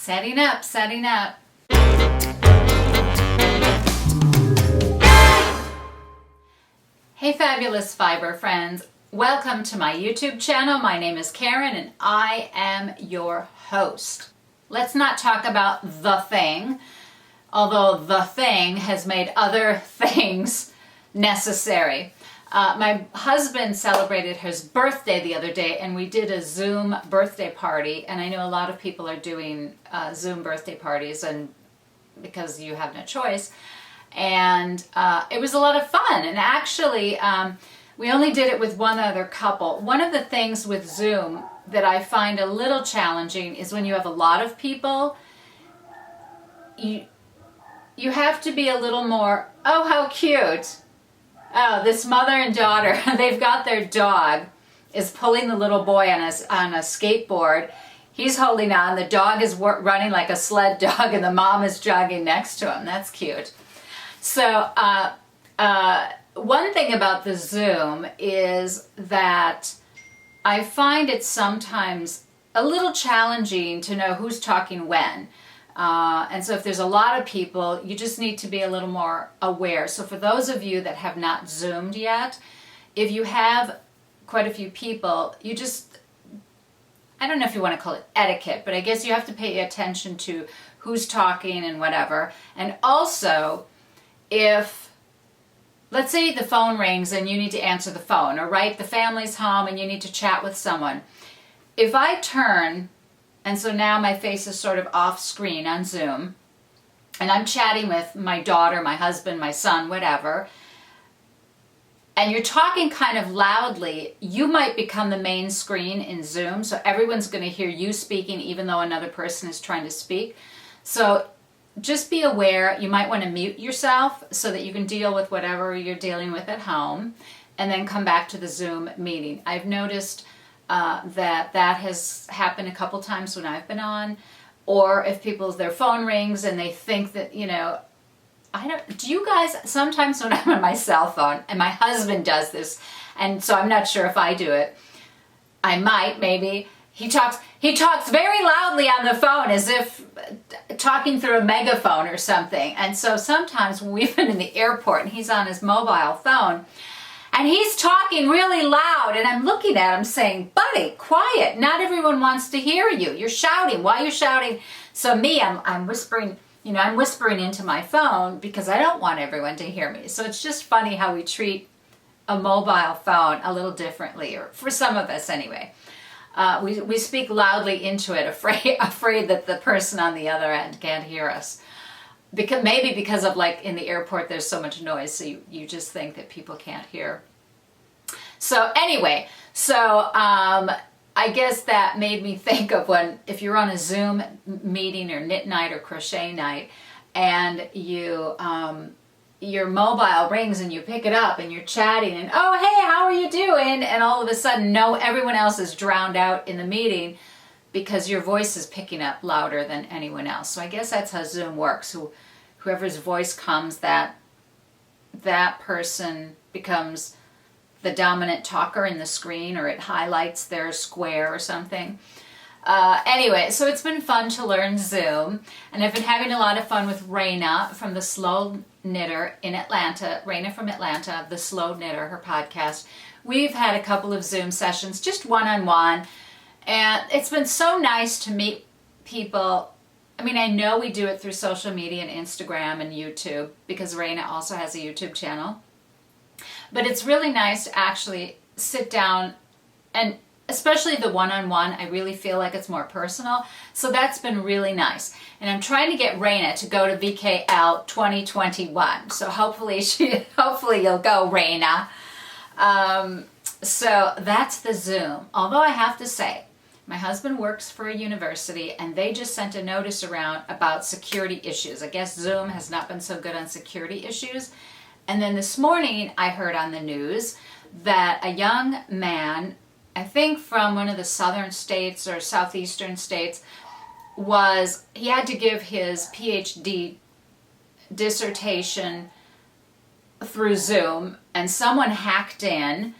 Setting up. Hey fabulous fiber friends, welcome to my YouTube channel. My name is Karen and I am your host. Let's not talk about the thing, although the thing has made other things necessary. My husband celebrated his birthday the other day and we did a Zoom birthday party, and I know a lot of people are doing Zoom birthday parties and because you have no choice, and it was a lot of fun. And actually we only did it with one other couple. One of the things with Zoom that I find a little challenging is when you have a lot of people, you have to be a little more, oh how cute. Oh, this mother and daughter, they've got their dog, is pulling the little boy on a skateboard. He's holding on, the dog is running like a sled dog, and the mom is jogging next to him. That's cute. So, one thing about the Zoom is that I find it sometimes a little challenging to know who's talking when. And so if there's a lot of people, you just need to be a little more aware. So for those of you that have not Zoomed yet, if you have quite a few people, you just, I don't know if you want to call it etiquette, but I guess you have to pay attention to who's talking and whatever. And also, if, let's say the phone rings and you need to answer the phone, or right, the family's home and you need to chat with someone. If I turn, and so now my face is sort of off screen on Zoom, and I'm chatting with my daughter, my husband, my son, whatever, and you're talking kind of loudly, you might become the main screen in Zoom, so everyone's going to hear you speaking even though another person is trying to speak. So just be aware, you might want to mute yourself so that you can deal with whatever you're dealing with at home, and then come back to the Zoom meeting. I've noticed that has happened a couple times when I've been on, or if their phone rings and they think that, do you guys, sometimes when I'm on my cell phone, and my husband does this, and so I'm not sure if I do it, I might, maybe, he talks very loudly on the phone as if talking through a megaphone or something. And so sometimes when we've been in the airport and he's on his mobile phone, and he's talking really loud, and I'm looking at him saying, buddy, quiet. Not everyone wants to hear you. You're shouting. Why are you shouting? So me, I'm whispering, I'm whispering into my phone because I don't want everyone to hear me. So it's just funny how we treat a mobile phone a little differently, or for some of us anyway. We speak loudly into it, afraid that the person on the other end can't hear us. Because of, like, in the airport there's so much noise, so you just think that people can't hear. So anyway, I guess that made me think of if you're on a Zoom meeting or knit night or crochet night, and your mobile rings and you pick it up and you're chatting and, oh hey, how are you doing? And all of a sudden, no, everyone else is drowned out in the meeting, because your voice is picking up louder than anyone else. So I guess that's how Zoom works. Whoever's voice comes, that person becomes the dominant talker in the screen, or it highlights their square or something. Anyway, so it's been fun to learn Zoom, and I've been having a lot of fun with Raina from the Slow Knitter in Atlanta. Raina from Atlanta, the Slow Knitter, her podcast. We've had a couple of Zoom sessions, just one-on-one. And it's been so nice to meet people. I mean, I know we do it through social media and Instagram and YouTube, because Raina also has a YouTube channel. But it's really nice to actually sit down, and especially the one-on-one, I really feel like it's more personal. So that's been really nice. And I'm trying to get Raina to go to VKL 2021. So hopefully you'll go, Raina. So that's the Zoom. Although I have to say, my husband works for a university, and they just sent a notice around about security issues. I guess Zoom has not been so good on security issues. And then this morning I heard on the news that a young man, I think from one of the southern states or southeastern states, he had to give his PhD dissertation through Zoom, and someone hacked in,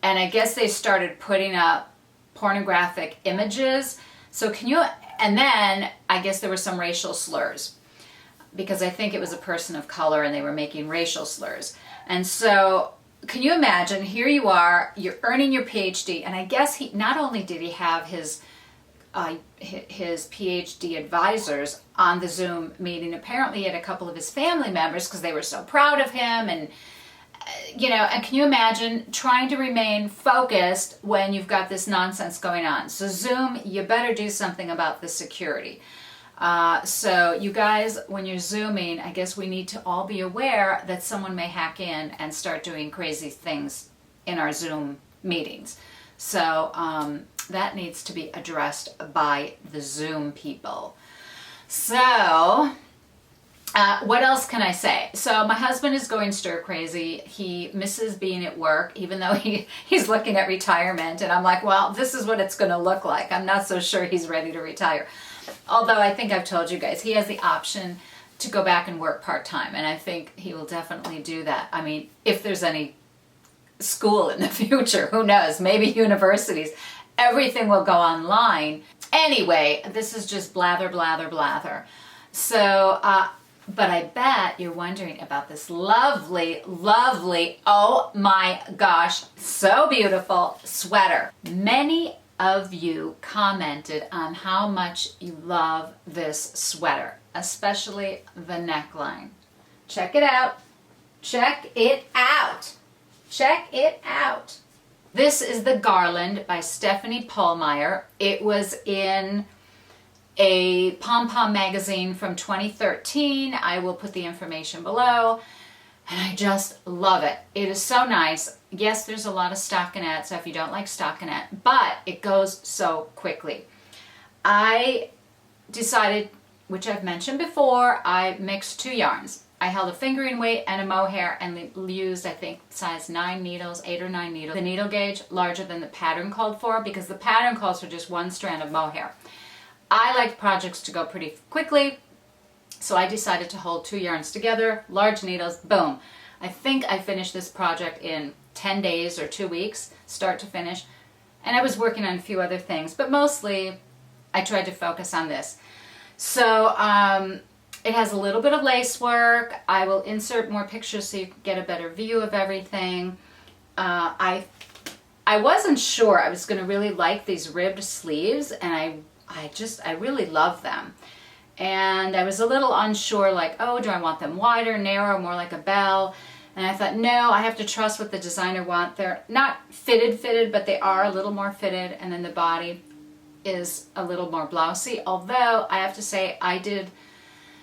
and I guess they started putting up pornographic images. So can you And then I guess there were some racial slurs, because I think it was a person of color and they were making racial slurs. And so can you imagine, here you are, you're earning your PhD, and I guess not only did he have his PhD advisors on the Zoom meeting, apparently he had a couple of his family members because they were so proud of him. And and can you imagine trying to remain focused when you've got this nonsense going on? So Zoom, you better do something about the security. So you guys, when you're Zooming, I guess we need to all be aware that someone may hack in and start doing crazy things in our Zoom meetings. So that needs to be addressed by the Zoom people. So what else can I say? So my husband is going stir crazy. He misses being at work, even though he's looking at retirement. And I'm like, well, this is what it's going to look like. I'm not so sure he's ready to retire. Although I think I've told you guys, he has the option to go back and work part-time. And I think he will definitely do that. I mean, if there's any school in the future, who knows? Maybe universities. Everything will go online. Anyway, this is just blather, blather, blather. So, but I bet you're wondering about this lovely, lovely, oh my gosh, so beautiful sweater. Many of you commented on how much you love this sweater, especially the neckline. Check it out. Check it out. Check it out. This is the Garland by Stefanie Pollmeier. It was in a Pom Pom magazine from 2013. I will put the information below. And I just love it. It is so nice. Yes, there's a lot of stockinette, so if you don't like stockinette, but it goes so quickly. I decided, which I've mentioned before, I mixed 2 yarns. I held a fingering weight and a mohair and used, I think, size 9 needles, 8 or 9 needles. The needle gauge larger than the pattern called for, because the pattern calls for just 1 strand of mohair. I like projects to go pretty quickly, so I decided to hold 2 yarns together, large needles, boom. I think I finished this project in 10 days or 2 weeks, start to finish. And I was working on a few other things, but mostly I tried to focus on this. So it has a little bit of lace work. I will insert more pictures so you can get a better view of everything. I wasn't sure I was going to really like these ribbed sleeves, and I really love them. And I was a little unsure, like, oh, do I want them wider, narrow, more like a bell? And I thought, no, I have to trust what the designer wants. They're not fitted, but they are a little more fitted, and then the body is a little more blousy. Although I have to say I did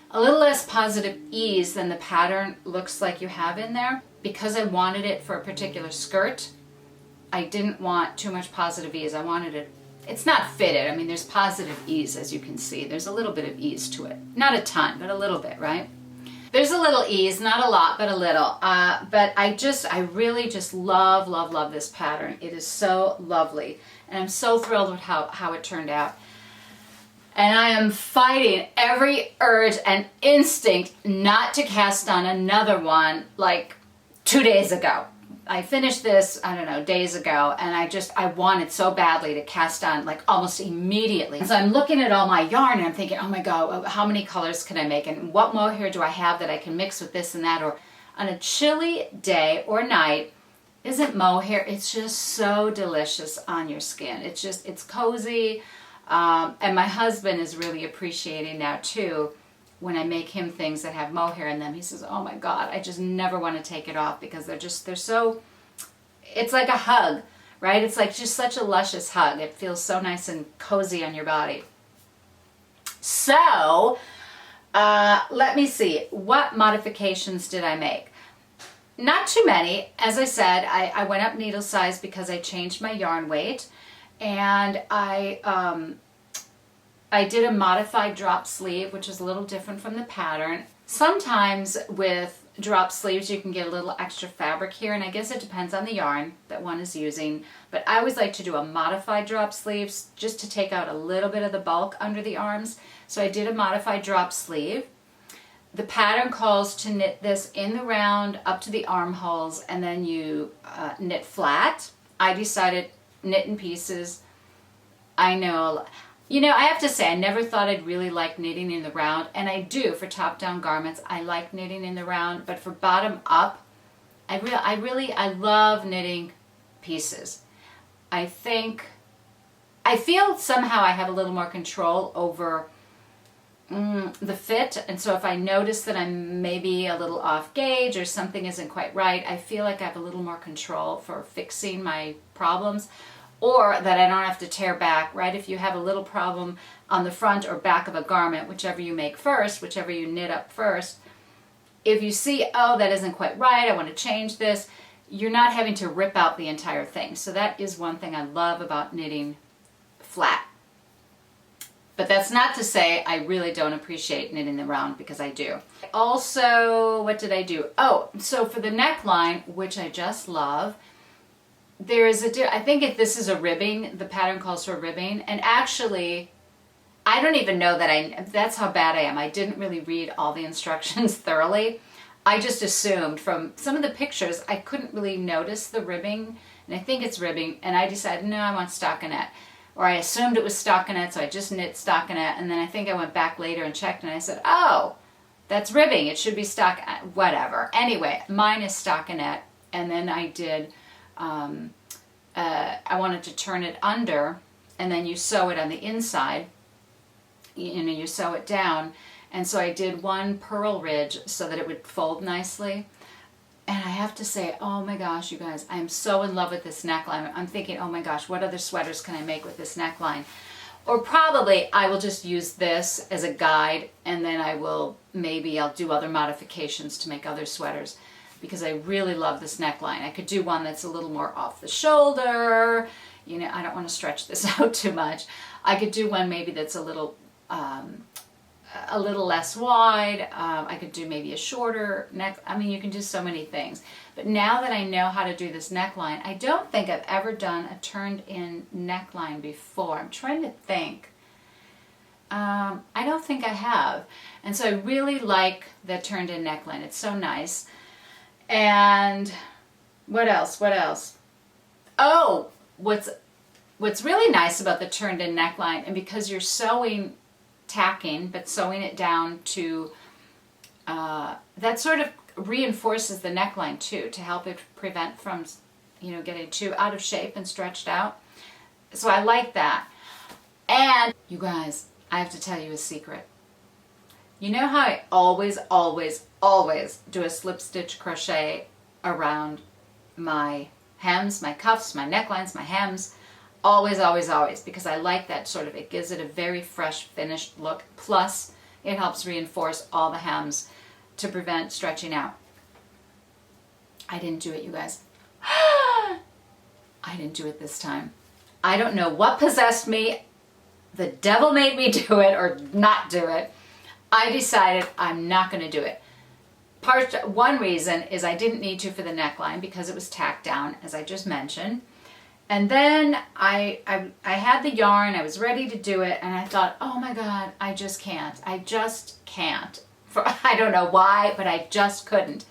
a little less positive ease than the pattern looks like you have in there. Because I wanted it for a particular skirt, I didn't want too much positive ease. I wanted it, it's not fitted. I mean, there's positive ease, as you can see. There's a little bit of ease to it. Not a ton, but a little bit, right? There's a little ease, not a lot, but a little. But I really just love this pattern. It is so lovely. And I'm so thrilled with how it turned out. And I am fighting every urge and instinct not to cast on another one like 2 days ago. I finished this, I don't know, days ago, and I wanted so badly to cast on like almost immediately. So I'm looking at all my yarn and I'm thinking, oh my God, how many colors can I make? And what mohair do I have that I can mix with this and that? Or on a chilly day or night, isn't mohair, it's just so delicious on your skin. It's cozy. And my husband is really appreciating now too, when I make him things that have mohair in them. He says, oh my God, I just never want to take it off because they're so, it's like a hug, right? It's like just such a luscious hug. It feels so nice and cozy on your body. So, let me see, what modifications did I make? Not too many. As I said, I went up needle size because I changed my yarn weight, and I did a modified drop sleeve, which is a little different from the pattern. Sometimes with drop sleeves you can get a little extra fabric here, and I guess it depends on the yarn that one is using, but I always like to do a modified drop sleeves just to take out a little bit of the bulk under the arms. So I did a modified drop sleeve. The pattern calls to knit this in the round up to the armholes, and then you knit flat. I decided knit in pieces. I know You know, I have to say, I never thought I'd really like knitting in the round, and I do for top-down garments. I like knitting in the round, but for bottom-up, I love knitting pieces. I feel somehow I have a little more control over the fit, and so if I notice that I'm maybe a little off gauge or something isn't quite right, I feel like I have a little more control for fixing my problems, or that I don't have to tear back, right? If you have a little problem on the front or back of a garment, whichever you make first, whichever you knit up first, if you see, oh, that isn't quite right, I want to change this, you're not having to rip out the entire thing. So that is one thing I love about knitting flat. But that's not to say I really don't appreciate knitting the round, because I do. Also, what did I do? Oh, so for the neckline, which I just love, there is I think this is a ribbing. The pattern calls for ribbing. And actually, I don't even know that that's how bad I am. I didn't really read all the instructions thoroughly. I just assumed from some of the pictures, I couldn't really notice the ribbing. And I think it's ribbing. And I decided, no, I want stockinette. Or I assumed it was stockinette, so I just knit stockinette. And then I think I went back later and checked, and I said, oh, that's ribbing. It should be whatever. Anyway, mine is stockinette. And then I did, I wanted to turn it under, and then you sew it on the inside. You know, you sew it down. And so I did one purl ridge so that it would fold nicely. And I have to say, oh my gosh, you guys, I'm so in love with this neckline. I'm thinking, oh my gosh, what other sweaters can I make with this neckline? Or probably I will just use this as a guide, and then maybe I'll do other modifications to make other sweaters, because I really love this neckline. I could do one that's a little more off the shoulder. You know, I don't want to stretch this out too much. I could do one maybe that's a little less wide. I could do maybe a shorter neck. I mean, you can do so many things. But now that I know how to do this neckline, I don't think I've ever done a turned-in neckline before. I'm trying to think. I don't think I have. And so I really like the turned-in neckline. It's so nice. And what else? What else? Oh, what's really nice about the turned-in neckline, and because you're tacking, but sewing it down to, that sort of reinforces the neckline too, to help it prevent from, you know, getting too out of shape and stretched out. So I like that. And you guys, I have to tell you a secret. You know how I always do a slip stitch crochet around my hems, my cuffs, my necklines, my hems? Always, because I like that sort of, it gives it a very fresh, finished look. Plus, it helps reinforce all the hems to prevent stretching out. I didn't do it, you guys. I didn't do it this time. I don't know what possessed me. The devil made me do it or not do it. I decided I'm not going to do it. One reason is I didn't need to for the neckline because it was tacked down, as I just mentioned. And then I had the yarn, I was ready to do it, and I thought, oh my God, I just can't. I don't know why, but I just couldn't,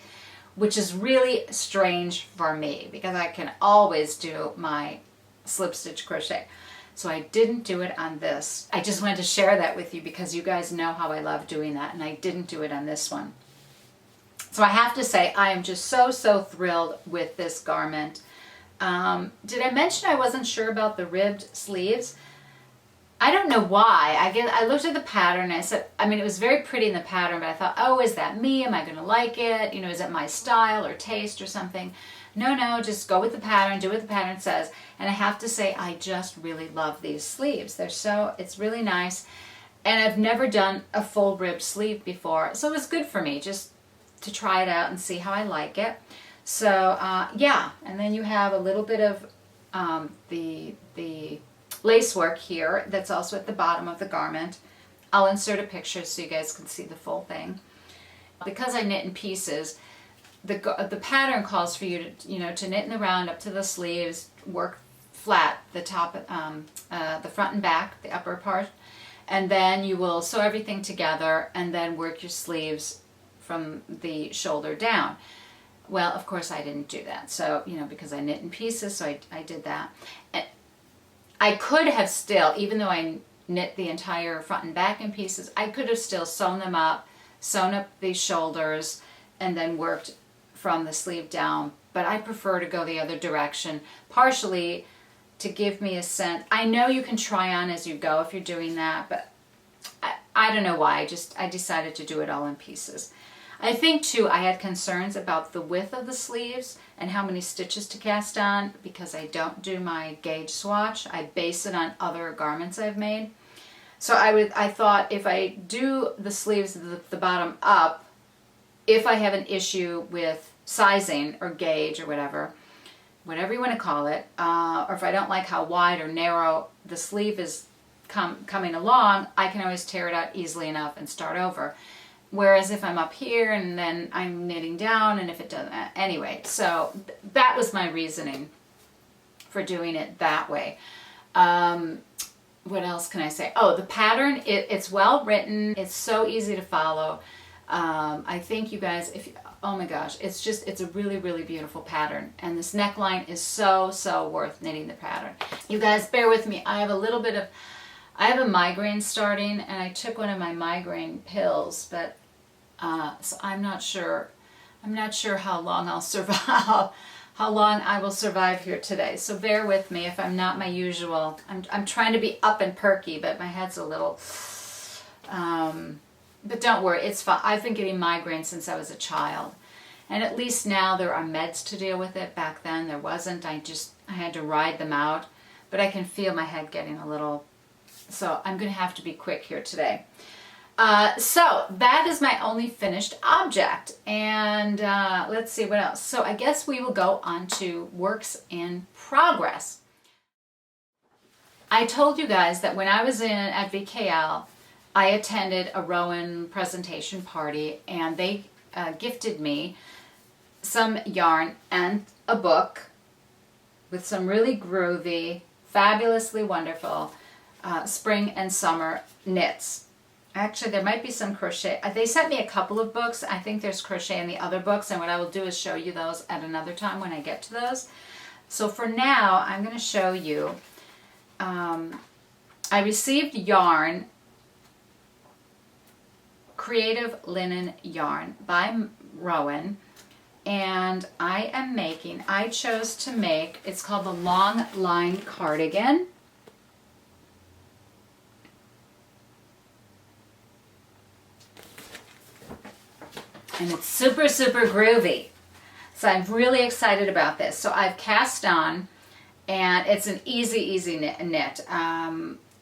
which is really strange for me because I can always do my slip stitch crochet. So I didn't do it on this. I just wanted to share that with you because you guys know how I love doing that, and I didn't do it on this one. So I have to say, I am just so thrilled with this garment. Did I mention I wasn't sure about the ribbed sleeves? I don't know why. I looked at the pattern and I said, I mean, it was very pretty in the pattern, but I thought, oh, is that me? Am I going to like it? You know, is it my style or taste or something? No, just go with the pattern, do what the pattern says. And I have to say, I just really love these sleeves. It's really nice. And I've never done a full ribbed sleeve before, so it was good for me just to try it out and see how I like it. So yeah, and then you have a little bit of the lace work here that's also at the bottom of the garment. I'll insert a picture so you guys can see the full thing. Because I knit in pieces, the pattern calls for you to knit in the round up to the sleeves, work flat the top, the front and back, the upper part, and then you will sew everything together and then work your sleeves from the shoulder down. Well, of course I didn't do that. So, because I knit in pieces, so I did that. And I could have still, even though I knit the entire front and back in pieces. I could have still sewn up the shoulders, and then worked from the sleeve down. But I prefer to go the other direction, partially to give me a sense. I know you can try on as you go if you're doing that, but I don't know why. I decided to do it all in pieces. I think too, I had concerns about the width of the sleeves and how many stitches to cast on, because I don't do my gauge swatch. I base it on other garments I've made. So I thought if I do the sleeves the bottom up, if I have an issue with sizing or gauge or whatever you want to call it, or if I don't like how wide or narrow the sleeve is coming along, I can always tear it out easily enough and start over. Whereas if I'm up here and then I'm knitting down, and if it doesn't, anyway, so that was my reasoning for doing it that way. What else can I say? Oh, the pattern, it's well written. It's so easy to follow. I think you guys, oh my gosh, it's a really, really beautiful pattern. And this neckline is so worth knitting the pattern. You guys, bear with me. I have a migraine starting, and I took one of my migraine pills, but so I'm not sure how long I'll survive, how long I will survive here today. So bear with me if I'm not my usual. I'm trying to be up and perky, but my head's a little, but don't worry, it's fine. I've been getting migraines since I was a child. And at least now there are meds to deal with it. Back then there wasn't. I had to ride them out. But I can feel my head getting a little, so I'm going to have to be quick here today. So that is my only finished object. And let's see what else. So I guess we will go on to works in progress. I told you guys that when I was at VKL, I attended a Rowan presentation party, and they gifted me some yarn and a book with some really groovy, fabulously wonderful spring and summer knits. Actually, there might be some crochet. They sent me a couple of books. I think there's crochet in the other books, and what I will do is show you those at another time when I get to those. So for now, I'm going to show you. I received yarn, Creative Linen Yarn by Rowan, and I chose to make, it's called the Longline Cardigan. And it's super groovy. So I'm really excited about this. So I've cast on, and it's an easy knit.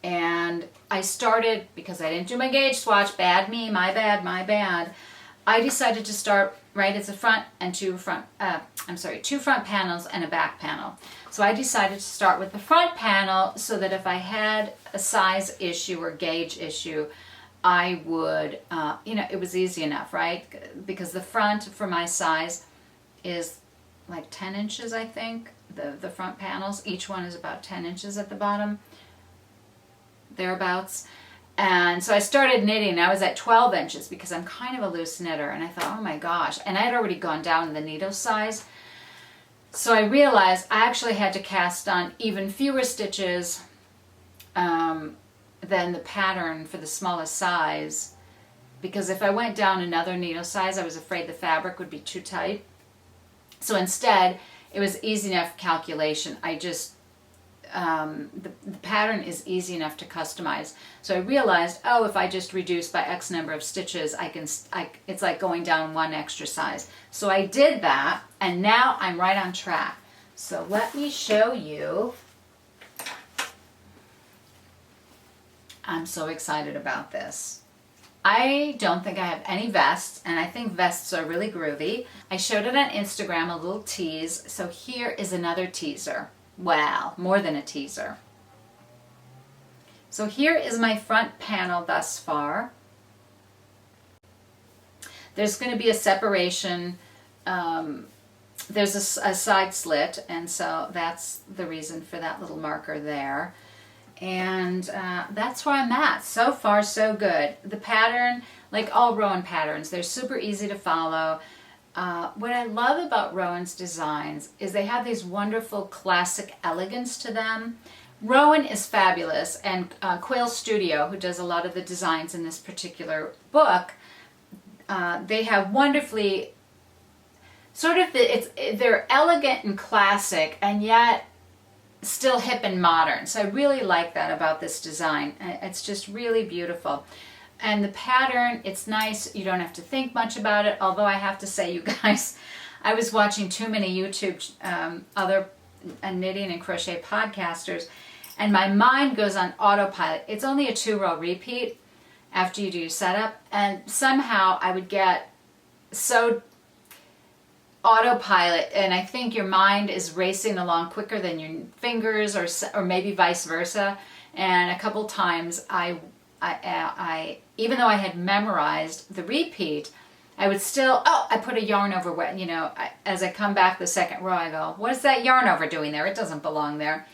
And I started, because I didn't do my gauge swatch, bad me, my bad. I decided to start, right, it's a front and two front panels and a back panel. So I decided to start with the front panel so that if I had a size issue or gauge issue, I would, it was easy enough, right? Because the front for my size is like 10 inches, I think. The front panels, each one is about 10 inches at the bottom, thereabouts. And so I started knitting. I was at 12 inches because I'm kind of a loose knitter. And I thought, oh my gosh. And I had already gone down in the needle size. So I realized I actually had to cast on even fewer stitches than the pattern for the smallest size, because if I went down another needle size, I was afraid the fabric would be too tight. So instead, it was easy enough calculation. I just, the pattern is easy enough to customize. So I realized, oh, if I just reduce by X number of stitches, it's like going down one extra size. So I did that, and now I'm right on track. So let me show you. I'm so excited about this. I don't think I have any vests, and I think vests are really groovy. I showed it on Instagram, a little tease. So here is another teaser. Wow, more than a teaser. So here is my front panel thus far. There's going to be a separation. There's a side slit, and so that's the reason for that little marker there. And that's where I'm at. So far, so good. The pattern, like all Rowan patterns, they're super easy to follow. What I love about Rowan's designs is they have these wonderful classic elegance to them, Rowan is fabulous, and Quill Studio, who does a lot of the designs in this particular book, they have wonderfully sort of they're elegant and classic, and yet still hip and modern. So I really like that about this design. It's just really beautiful. And the pattern, it's nice. You don't have to think much about it. Although I have to say, you guys, I was watching too many YouTube other knitting and crochet podcasters, and my mind goes on autopilot. It's only a 2-row repeat after you do your setup, and somehow I would get so autopilot, and I think your mind is racing along quicker than your fingers, or maybe vice versa. And a couple times I even though I had memorized the repeat, I would still, I put a yarn over what, as I come back the second row, I go, what is that yarn over doing there? It doesn't belong there.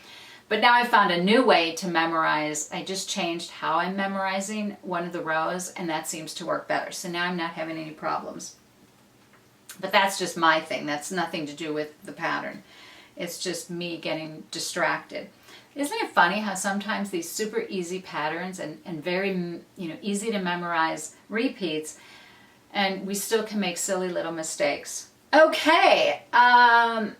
But now I found a new way to memorize. I just changed how I'm memorizing one of the rows, and that seems to work better. So now I'm not having any problems. But that's just my thing. That's nothing to do with the pattern. It's just me getting distracted. Isn't it funny how sometimes these super easy patterns and very easy to memorize repeats, and we still can make silly little mistakes. Okay, that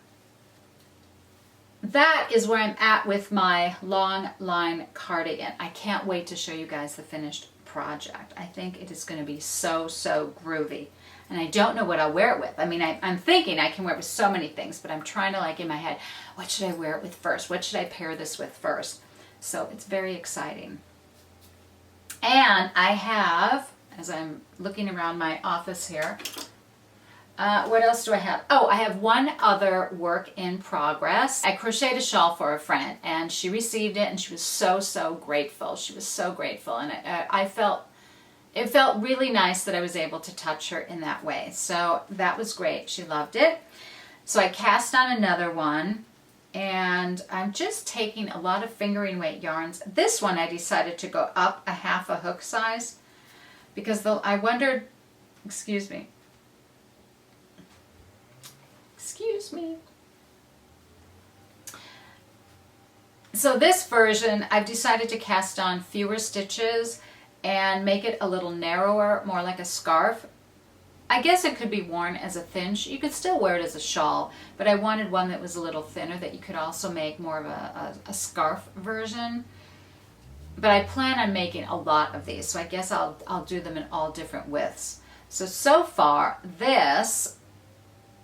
is where I'm at with my Longline cardigan. I can't wait to show you guys the finished project. I think it is going to be so groovy. And I don't know what I'll wear it with. I mean, I'm thinking I can wear it with so many things, but I'm trying to, like, in my head, what should I wear it with first? What should I pair this with first? So it's very exciting. And I have, as I'm looking around my office here, what else do I have? Oh, I have one other work in progress. I crocheted a shawl for a friend, and she received it, and she was so grateful. She was so grateful, and it felt really nice that I was able to touch her in that way. So that was great. She loved it. So I cast on another one, and I'm just taking a lot of fingering weight yarns. This one I decided to go up a half a hook size because I wondered, excuse me. So this version, I've decided to cast on fewer stitches and make it a little narrower, more like a scarf. I guess it could be worn as a thin, you could still wear it as a shawl, but I wanted one that was a little thinner that you could also make more of a scarf version. But I plan on making a lot of these, so I guess I'll do them in all different widths. So far, this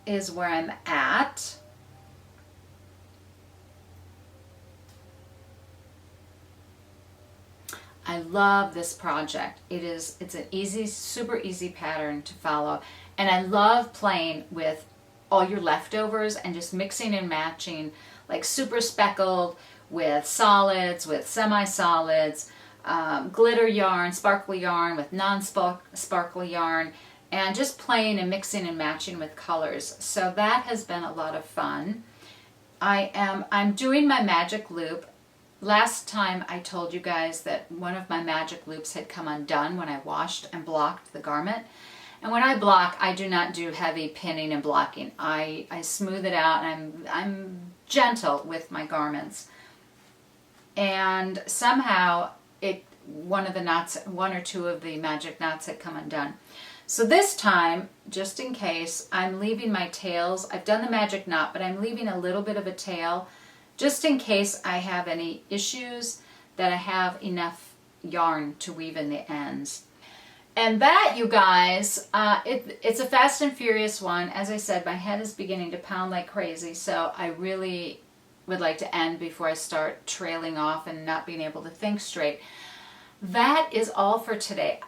is where I'm at. I love this project. It's an easy, super easy pattern to follow. And I love playing with all your leftovers and just mixing and matching, like super speckled with solids, with semi-solids, glitter yarn, sparkly yarn with non-sparkly yarn, and just playing and mixing and matching with colors. So that has been a lot of fun. I'm doing my magic loop. Last time I told you guys that one of my magic loops had come undone when I washed and blocked the garment. And when I block, I do not do heavy pinning and blocking. I smooth it out, and I'm gentle with my garments. And somehow one or two of the magic knots had come undone. So this time, just in case, I'm leaving my tails. I've done the magic knot, but I'm leaving a little bit of a tail just in case I have any issues, that I have enough yarn to weave in the ends. And that, you guys, it's a fast and furious one. As I said, my head is beginning to pound like crazy, so I really would like to end before I start trailing off and not being able to think straight. That is all for today.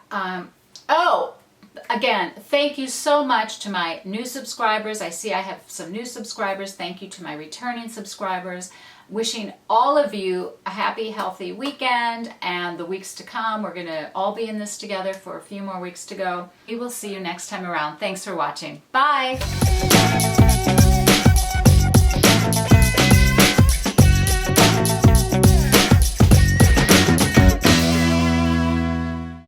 Again, thank you so much to my new subscribers. I see I have some new subscribers. Thank you to my returning subscribers. Wishing all of you a happy, healthy weekend and the weeks to come. We're going to all be in this together for a few more weeks to go. We will see you next time around. Thanks for watching. Bye!